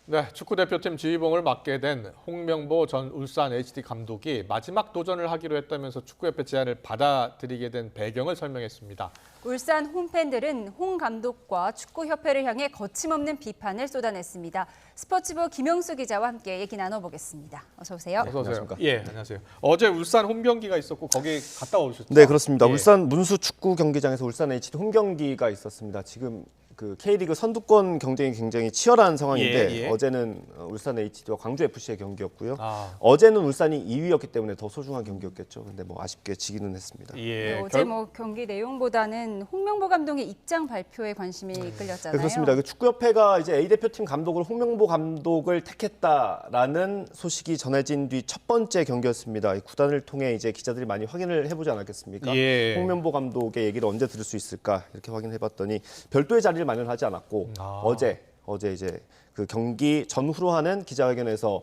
네, 축구대표팀 지휘봉을 맡게 된 홍명보 전 울산 HD 감독이 마지막 도전을 하기로 했다면서 축구협회 제안을 받아들이게 된 배경을 설명했습니다. 울산 홈팬들은 홍 감독과 축구협회를 향해 거침없는 비판을 쏟아냈습니다. 스포츠부 김영수 기자와 함께 얘기 나눠보겠습니다. 어서 오세요. 어서 오세요. 예, 안녕하세요. 어제 울산 홈 경기가 있었고 거기 갔다 오셨죠? 네, 그렇습니다. 예. 울산 문수 축구 경기장에서 울산 HD 홈 경기가 있었습니다. 지금 그 K리그 선두권 경쟁이 굉장히 치열한 상황인데 예. 어제는 울산 HD와 광주 FC의 경기였고요. 어제는 어제는 울산이 2위였기 때문에 더 소중한 경기였겠죠. 근데 뭐 아쉽게 지기는 했습니다. 예, 네, 어제 경기 내용보다는 홍명보 감독의 입장 발표에 관심이 끌렸잖아요. 네, 그렇습니다. 그 축구협회가 이제 A 대표팀 감독으로 홍명보 감독을 택했다라는 소식이 전해진 뒤 첫 번째 경기였습니다. 이 구단을 통해 이제 기자들이 많이 확인을 해보지 않았겠습니까? 예. 홍명보 감독의 얘기를 언제 들을 수 있을까 이렇게 확인해봤더니 별도의 자리를 마련하지 않았고 어제 이제 그 경기 전후로 하는 기자회견에서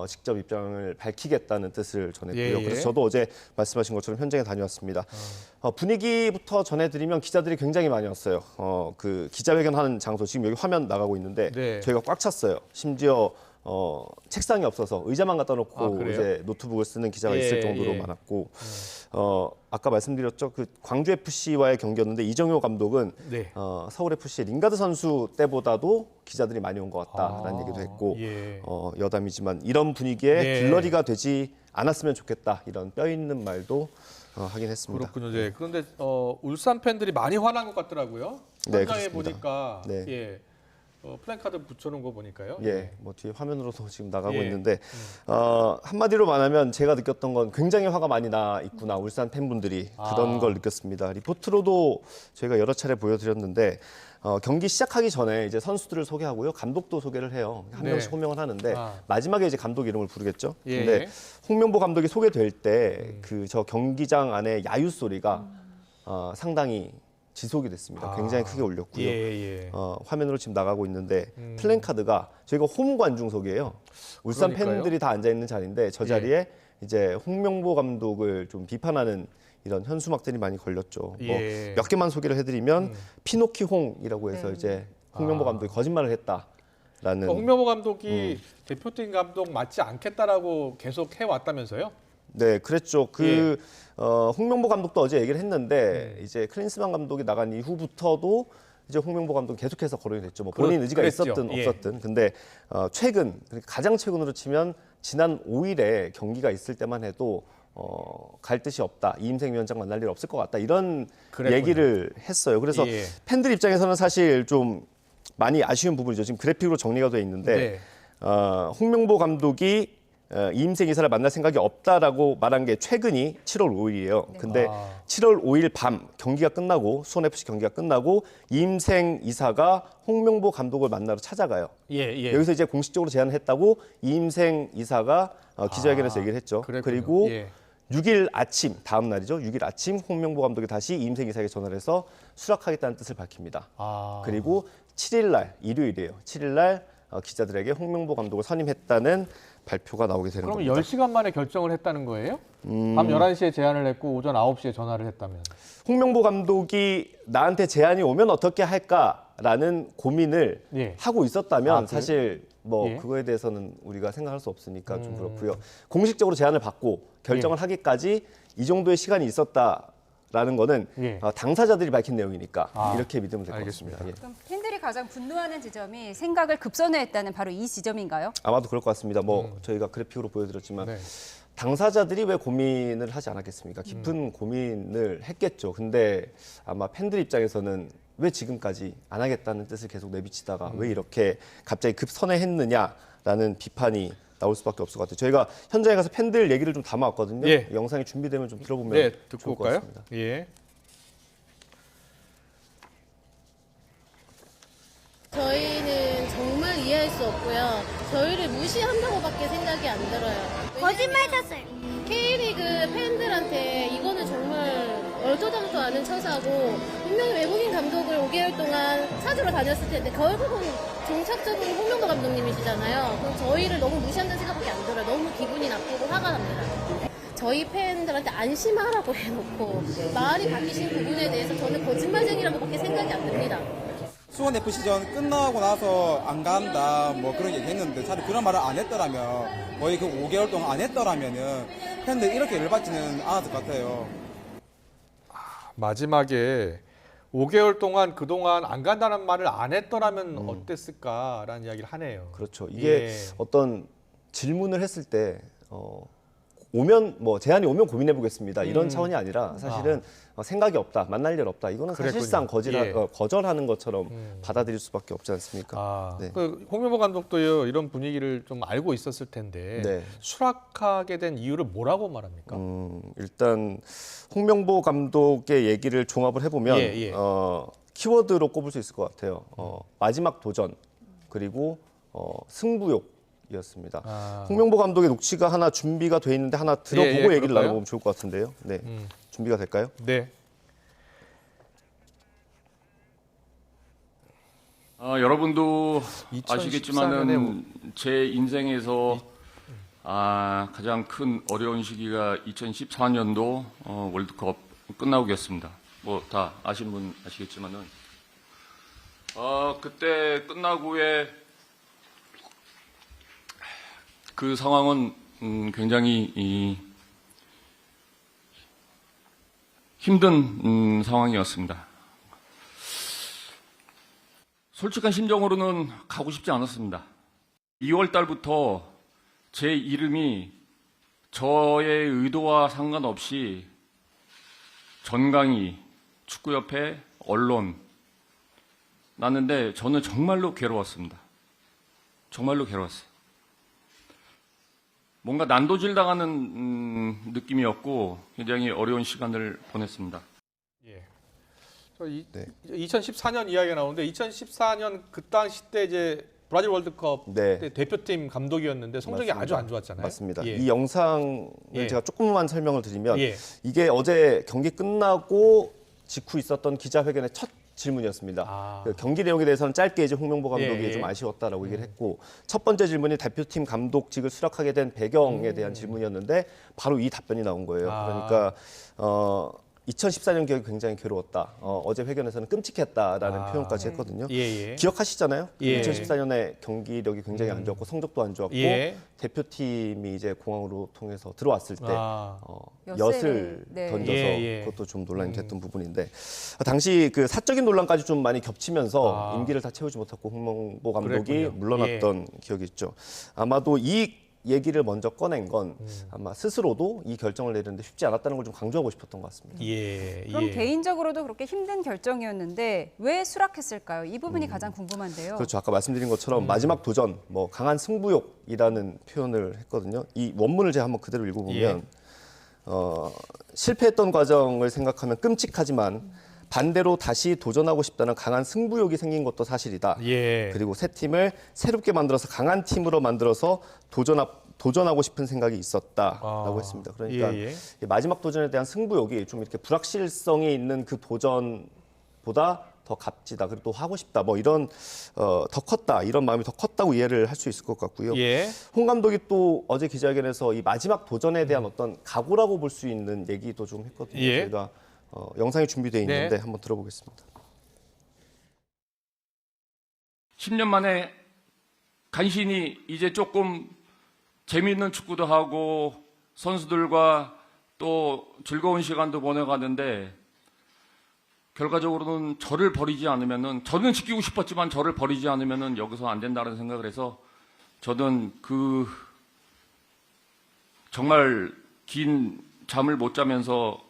직접 입장을 밝히겠다는 뜻을 전했고요. 예. 그래서 저도 어제 말씀하신 것처럼 현장에 다녀왔습니다. 분위기부터 전해드리면 기자들이 굉장히 많이 왔어요. 그 기자회견하는 장소 지금 여기 화면 나가고 있는데 네. 저희가 꽉 찼어요. 심지어 책상이 없어서 의자만 갖다 놓고 이제 노트북을 쓰는 기자가 있을 정도로 많았고 아까 말씀드렸죠. 그 광주 FC와의 경기였는데 이정효 감독은 네. 서울 FC의 링가드 선수 때보다도 기자들이 많이 온 것 같다라는 얘기도 했고 예. 여담이지만 이런 분위기에 네. 길러리가 되지 않았으면 좋겠다 이런 뼈 있는 말도 하긴 했습니다. 그렇군요. 네. 그런데 울산 팬들이 많이 화난 것 같더라고요. 네, 현장에 그렇습니다. 보니까 네. 예. 플랜카드 붙여놓은 거 보니까요. 예, 뭐 뒤에 화면으로도 지금 나가고 예. 있는데 한마디로 말하면 제가 느꼈던 건 굉장히 화가 많이 나 있구나 울산 팬분들이 그런 걸 느꼈습니다. 리포트로도 저희가 여러 차례 보여드렸는데 경기 시작하기 전에 이제 선수들을 소개하고요, 감독도 소개를 해요. 한 네. 명씩 호명을 하는데 마지막에 이제 감독 이름을 부르겠죠. 예. 근데 홍명보 감독이 소개될 때 그 저 경기장 안에 야유 소리가 상당히 지속이 됐습니다. 굉장히 크게 울렸고요. 예. 화면으로 지금 나가고 있는데 플랜카드가 저희가 홈 관중석이에요. 울산 그러니까요. 팬들이 다 앉아 있는 자리인데 저 자리에 이제 홍명보 감독을 좀 비판하는 이런 현수막들이 많이 걸렸죠. 예. 뭐 몇 개만 소개를 해드리면 피노키홍이라고 해서 이제 홍명보 감독이 거짓말을 했다라는. 홍명보 감독이 대표팀 감독 맞지 않겠다라고 계속 해왔다면서요? 네, 그랬죠. 홍명보 감독도 어제 얘기를 했는데 이제 클린스만 감독이 나간 이후부터도 이제 홍명보 감독이 계속해서 거론이 됐죠. 뭐 본인 의지가 그랬죠. 있었든 예. 없었든. 근데 최근 가장 최근으로 치면 지난 5일에 경기가 있을 때만 해도 갈 뜻이 없다. 이임생 위원장 만날 일 없을 것 같다. 이런 그랬군요. 얘기를 했어요. 그래서 예. 팬들 입장에서는 사실 좀 많이 아쉬운 부분이죠. 지금 그래픽으로 정리가 돼 있는데 홍명보 감독이 이임생 이사를 만날 생각이 없다라고 말한 게 최근이 7월 5일이에요. 근데 7월 5일 밤 경기가 끝나고 수원FC 경기가 끝나고 이임생 이사가 홍명보 감독을 만나러 찾아가요. 예. 여기서 이제 공식적으로 제안을 했다고 이임생 이사가 기자회견에서 얘기를 했죠. 그랬군요. 그리고 예. 6일 아침, 다음 날이죠. 6일 아침 홍명보 감독이 다시 이임생 이사에게 전화를 해서 수락하겠다는 뜻을 밝힙니다. 그리고 7일 날, 일요일이에요. 7일 날 기자들에게 홍명보 감독을 선임했다는 발표가 나오게 되는 그러면 겁니다. 10시간 만에 결정을 했다는 거예요? 밤 11시에 제안을 했고 오전 9시에 전화를 했다면. 홍명보 감독이 나한테 제안이 오면 어떻게 할까라는 고민을 하고 있었다면 사실 뭐 그거에 대해서는 우리가 생각할 수 없으니까 좀 그렇고요. 공식적으로 제안을 받고 결정을 하기까지 이 정도의 시간이 있었다라는 거는 당사자들이 밝힌 내용이니까 이렇게 믿으면 될 것 같습니다. 그럼 팬들이 가장 분노하는 지점이 생각을 급선회했다는 바로 이 지점인가요? 아마도 그럴 것 같습니다. 뭐 저희가 그래픽으로 보여드렸지만 당사자들이 왜 고민을 하지 않았겠습니까? 깊은 고민을 했겠죠. 근데 아마 팬들 입장에서는 왜 지금까지 안 하겠다는 뜻을 계속 내비치다가 왜 이렇게 갑자기 급선회했느냐라는 비판이 나올 수밖에 없을 것 같아요. 저희가 현장에 가서 팬들 얘기를 좀 담아왔거든요. 영상이 준비되면 좀 들어보면 듣고 좋을 것 올까요? 같습니다. 예. 저희는 정말 이해할 수 없고요. 저희를 무시한다고밖에 생각이 안 들어요. 거짓말 쳤어요. K리그 팬들한테 이거는 정말 얼토당토 않은 처사고 분명히 외국인 감독을 5개월 동안 찾으러 다녔을 텐데 결국은 종착적으로 홍명보 감독님이시잖아요. 그럼 저희를 너무 무시한다는 생각밖에 안 들어요. 너무 기분이 나쁘고 화가 납니다. 저희 팬들한테 안심하라고 해놓고 말이 바뀌신 부분에 대해서 저는 거짓말쟁이라고밖에 생각이 안 듭니다. 수원 FC전 끝나고 나서 안 간다 뭐 그런 얘기 했는데 차라리 그런 말을 안 했더라면 거의 그 5개월 동안 안 했더라면은 팬들 이렇게 열받지는 않았을 것 같아요. 마지막에 5개월 동안 그동안 안 간다는 말을 안 했더라면 어땠을까라는 이야기를 하네요. 그렇죠. 이게 어떤 질문을 했을 때 오면 뭐 제안이 오면 고민해 보겠습니다. 이런 차원이 아니라 사실은 생각이 없다, 만날 일 없다. 이거는 그랬군요. 사실상 예. 거절하는 것처럼 받아들일 수밖에 없지 않습니까? 네. 그 홍명보 감독도요 이런 분위기를 좀 알고 있었을 텐데 네. 수락하게 된 이유를 뭐라고 말합니까? 일단 홍명보 감독의 얘기를 종합을 해보면 예. 키워드로 꼽을 수 있을 것 같아요. 마지막 도전 그리고 승부욕이었습니다. 홍명보 감독의 녹취가 하나 준비가 돼 있는데 하나 들어보고 얘기를 그럴까요? 나눠보면 좋을 것 같은데요. 네, 준비가 될까요? 네. 여러분도 2014년에 아시겠지만은 제 인생에서 가장 큰 어려운 시기가 2014년도 월드컵 끝나고였습니다. 뭐 다 아시는 분 아시겠지만은 그때 끝나고의 그 상황은 굉장히 힘든 상황이었습니다. 솔직한 심정으로는 가고 싶지 않았습니다. 2월 달부터 제 이름이 저의 의도와 상관없이 전강이, 축구협회, 언론 났는데 저는 정말로 괴로웠습니다. 정말로 괴로웠어요. 뭔가 난도질 당하는 느낌이었고 굉장히 어려운 시간을 보냈습니다. 예. 2014년 이야기가 나오는데 2014년 그 당시 때 이제 브라질 월드컵 때 대표팀 감독이었는데 성적이 맞습니다. 아주 안 좋았잖아요. 맞습니다. 예. 이 영상을 예. 제가 조금만 설명을 드리면 예. 이게 어제 경기 끝나고 직후 있었던 기자회견의 첫 질문이었습니다. 그 경기 내용에 대해서는 짧게 이제 홍명보 감독이 예. 좀 아쉬웠다라고 얘기를 했고 첫 번째 질문이 대표팀 감독직을 수락하게 된 배경에 대한 질문이었는데 바로 이 답변이 나온 거예요. 그러니까 2014년 기억이 굉장히 괴로웠다. 어제 회견에서는 끔찍했다라는 표현까지 했거든요. 기억하시잖아요. 예. 2014년에 경기력이 굉장히 안 좋았고 성적도 안 좋았고 예. 대표팀이 이제 공항으로 통해서 들어왔을 때 엿을 엿을, 네. 던져서 예. 그것도 좀 논란이 됐던 부분인데 당시 그 사적인 논란까지 좀 많이 겹치면서 임기를 다 채우지 못했고 홍명보 감독이 그랬군요. 물러났던 기억이 있죠. 아마도 이 얘기를 먼저 꺼낸 건 아마 스스로도 이 결정을 내리는데 쉽지 않았다는 걸 좀 강조하고 싶었던 것 같습니다. 그럼 개인적으로도 그렇게 힘든 결정이었는데 왜 수락했을까요? 이 부분이 가장 궁금한데요. 그렇죠. 아까 말씀드린 것처럼 마지막 도전, 뭐 강한 승부욕이라는 표현을 했거든요. 이 원문을 제가 한번 그대로 읽어보면 실패했던 과정을 생각하면 끔찍하지만 반대로 다시 도전하고 싶다는 강한 승부욕이 생긴 것도 사실이다. 그리고 새 팀을 새롭게 만들어서 강한 팀으로 만들어서 도전하고 싶은 생각이 있었다라고 했습니다. 그러니까 이 마지막 도전에 대한 승부욕이 좀 이렇게 불확실성이 있는 그 도전보다 더 값지다. 그리고 또 하고 싶다. 뭐 이런 더 컸다. 이런 마음이 더 컸다고 이해를 할 수 있을 것 같고요. 홍 감독이 또 어제 기자회견에서 이 마지막 도전에 대한 어떤 각오라고 볼 수 있는 얘기도 좀 했거든요. 저희가 영상이 준비되어 있는데 한번 들어보겠습니다. 10년 만에 간신히 이제 조금 재미있는 축구도 하고 선수들과 또 즐거운 시간도 보내가는데 결과적으로는 저를 버리지 않으면은 저는 지키고 싶었지만 저를 버리지 않으면은 여기서 안 된다는 생각을 해서 저는 그 정말 긴 잠을 못 자면서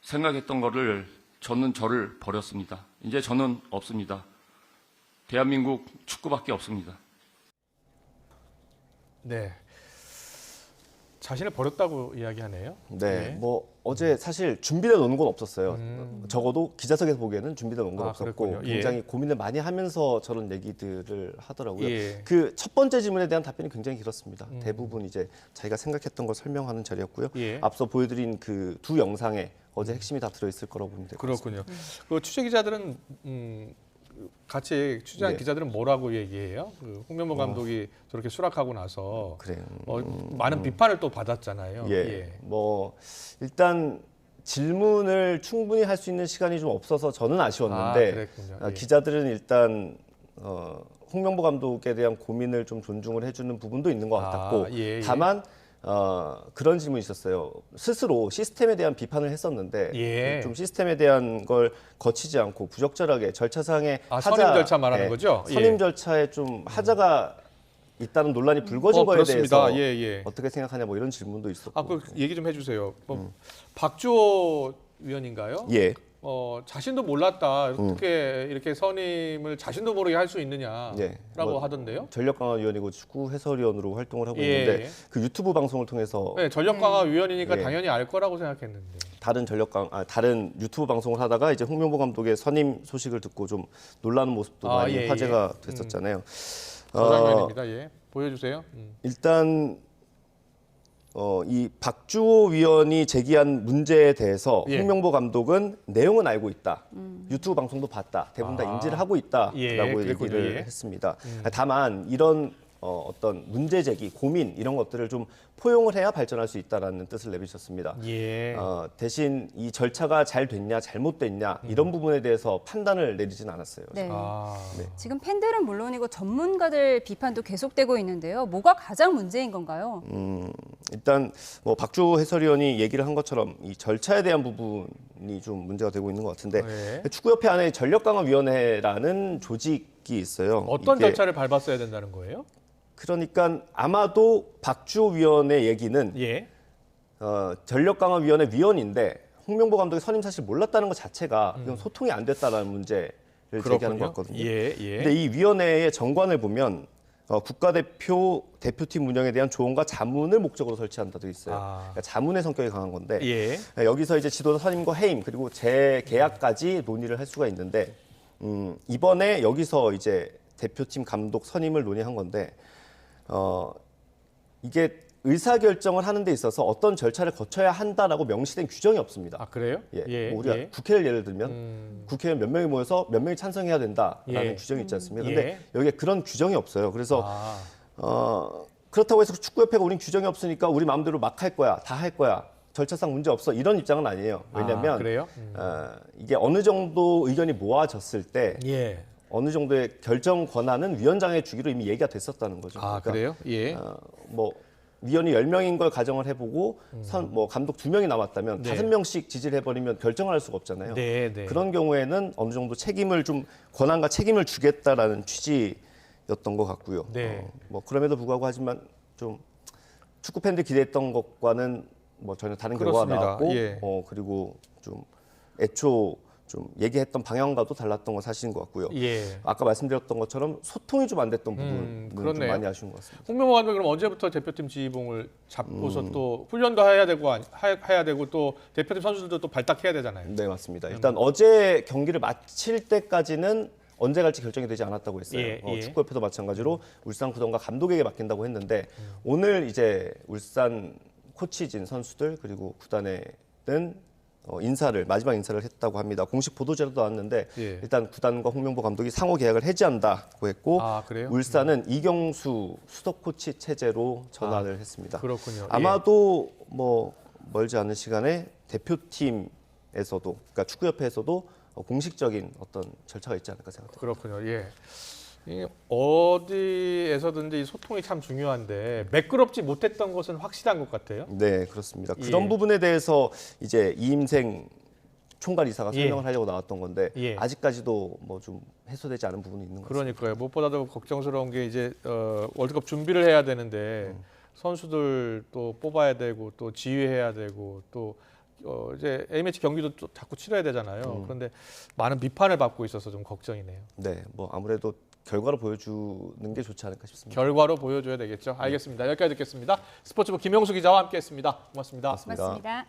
생각했던 거를 저는 저를 버렸습니다. 이제 저는 없습니다. 대한민국 축구밖에 없습니다. 네. 자신을 버렸다고 이야기하네요. 뭐 어제 사실 준비되어 놓은 건 없었어요. 적어도 기자석에서 보기에는 준비되어 놓은 건 없었고 그랬군요. 굉장히 고민을 많이 하면서 저런 얘기들을 하더라고요. 그 첫 번째 질문에 대한 답변이 굉장히 길었습니다. 대부분 이제 자기가 생각했던 걸 설명하는 자리였고요. 앞서 보여드린 그 두 영상에 어제 핵심이 다 들어있을 거라고 보면 될 것 같습니다. 그렇군요. 그 취재 기자들은 같이 취재한 기자들은 뭐라고 얘기해요? 그 홍명보 감독이 저렇게 수락하고 나서 많은 비판을 또 받았잖아요. 뭐 일단 질문을 충분히 할 수 있는 시간이 좀 없어서 저는 아쉬웠는데 그랬군요. 예. 기자들은 일단 홍명보 감독에 대한 고민을 좀 존중을 해주는 부분도 있는 것 같았고 예. 다만 그런 질문이 있었어요. 스스로 시스템에 대한 비판을 했었는데 예. 좀 시스템에 대한 걸 거치지 않고 부적절하게 절차상의 선임 절차 말하는 거죠? 선임 예. 절차에 좀 하자가 있다는 논란이 불거진 거에 그렇습니다. 대해서 예. 어떻게 생각하냐 뭐 이런 질문도 있었고. 그 얘기 좀 해주세요. 박주호 위원인가요? 예. 자신도 몰랐다. 어떻게 이렇게 선임을 자신도 모르게 할 수 있느냐라고 예. 하던데요. 전력강화위원이고 축구 해설위원으로 활동을 하고 예. 있는데 그 유튜브 방송을 통해서 네, 전력강화위원이니까 예. 당연히 알 거라고 생각했는데. 다른 유튜브 방송을 하다가 이제 홍명보 감독의 선임 소식을 듣고 좀 놀라는 모습도 많이 예, 화제가 됐었잖아요. 그 장면입니다. 예, 보여주세요. 일단 이 박주호 위원이 제기한 문제에 대해서 예. 홍명보 감독은 내용은 알고 있다. 유튜브 방송도 봤다. 대부분 다 인지를 하고 있다라고 예, 얘기를 그랬군요. 예. 했습니다. 다만 이런 어떤 문제 제기, 고민 이런 것들을 좀 포용을 해야 발전할 수 있다라는 뜻을 내비쳤습니다. 예. 대신 이 절차가 잘 됐냐, 잘못됐냐 이런 부분에 대해서 판단을 내리진 않았어요. 네. 네. 지금 팬들은 물론이고 전문가들 비판도 계속되고 있는데요. 뭐가 가장 문제인 건가요? 일단 뭐 박주호 해설위원이 얘기를 한 것처럼 이 절차에 대한 부분이 좀 문제가 되고 있는 것 같은데 네. 축구협회 안에 전력강화위원회라는 조직이 있어요. 어떤 이게 절차를 밟았어야 된다는 거예요? 그러니까 아마도 박주호 위원의 얘기는 예. 전력강화위원회 위원인데 홍명보 감독이 선임 사실 몰랐다는 것 자체가 이건 소통이 안 됐다라는 문제를 제기하는 것 같거든요. 예. 근데 이 위원회의 정관을 보면 국가대표 대표팀 운영에 대한 조언과 자문을 목적으로 설치한다 돼 있어요. 그러니까 자문의 성격이 강한 건데 예. 여기서 이제 지도자 선임과 해임 그리고 재계약까지 논의를 할 수가 있는데 이번에 여기서 이제 대표팀 감독 선임을 논의한 건데 이게 의사결정을 하는 데 있어서 어떤 절차를 거쳐야 한다라고 명시된 규정이 없습니다. 아, 그래요? 예. 뭐 우리가 국회를 예를 들면 국회의원 몇 명이 모여서 몇 명이 찬성해야 된다라는 예. 규정이 있지 않습니까? 예. 근데 여기에 그런 규정이 없어요. 그래서 그렇다고 해서 축구협회가 우린 규정이 없으니까 우리 마음대로 막 할 거야, 다 할 거야. 절차상 문제 없어 이런 입장은 아니에요. 왜냐하면 그래요? 이게 어느 정도 의견이 모아졌을 때 예. 어느 정도의 결정 권한은 위원장에 주기로 이미 얘기가 됐었다는 거죠. 아, 그러니까 그래요? 예. 뭐 위원이 10명인 걸 가정을 해보고 뭐 감독 2명이 남았다면 네. 5명씩 지지를 해버리면 결정을 할 수가 없잖아요. 네. 그런 경우에는 어느 정도 책임을 좀 권한과 책임을 주겠다라는 취지였던 것 같고요. 네. 뭐 그럼에도 불구하고 하지만 좀 축구 팬들 기대했던 것과는 뭐 전혀 다른 결과가 그렇습니다. 나왔고 예. 그리고 좀 애초 좀 얘기했던 방향과도 달랐던 건 사실인 것 같고요. 예. 아까 말씀드렸던 것처럼 소통이 좀 안 됐던 부분은 좀 그렇네요. 많이 아쉬운 것 같습니다. 홍명보 감독이 그럼 언제부터 대표팀 지휘봉을 잡고서 또 훈련도 해야 되고 또 대표팀 선수들도 또 발탁해야 되잖아요. 네, 맞습니다. 일단 어제 경기를 마칠 때까지는 언제 갈지 결정이 되지 않았다고 했어요. 예. 축구협회도 마찬가지로 울산 구단과 감독에게 맡긴다고 했는데 오늘 이제 울산 코치진 선수들 그리고 구단에는 마지막 인사를 했다고 합니다. 공식 보도자료도 나왔는데 예. 일단 구단과 홍명보 감독이 상호 계약을 해지한다고 했고 아, 그래요? 울산은 이경수 수석 코치 체제로 전환을 했습니다. 그렇군요. 아마도 뭐 멀지 않은 시간에 대표팀에서도 그러니까 축구협회에서도 공식적인 어떤 절차가 있지 않을까 생각합니다. 그렇군요. 예. 이 어디에서든지 이 소통이 참 중요한데 매끄럽지 못했던 것은 확실한 것 같아요. 네, 그렇습니다. 예. 그런 부분에 대해서 이제 이임생 총괄 이사가 예. 설명을 하려고 나왔던 건데 예. 아직까지도 뭐 좀 해소되지 않은 부분이 있는 것 같습니다. 그러니까요. 무엇보다도 걱정스러운 게 이제 월드컵 준비를 해야 되는데 선수들 또 뽑아야 되고 또 지휘해야 되고 또 이제 A매치 경기도 또 자꾸 치러야 되잖아요. 그런데 많은 비판을 받고 있어서 좀 걱정이네요. 네, 뭐 아무래도 결과로 보여주는 게 좋지 않을까 싶습니다. 결과로 보여줘야 되겠죠. 알겠습니다. 여기까지 듣겠습니다. 스포츠부 김영수 기자와 함께했습니다. 고맙습니다. 고맙습니다. 맞습니다.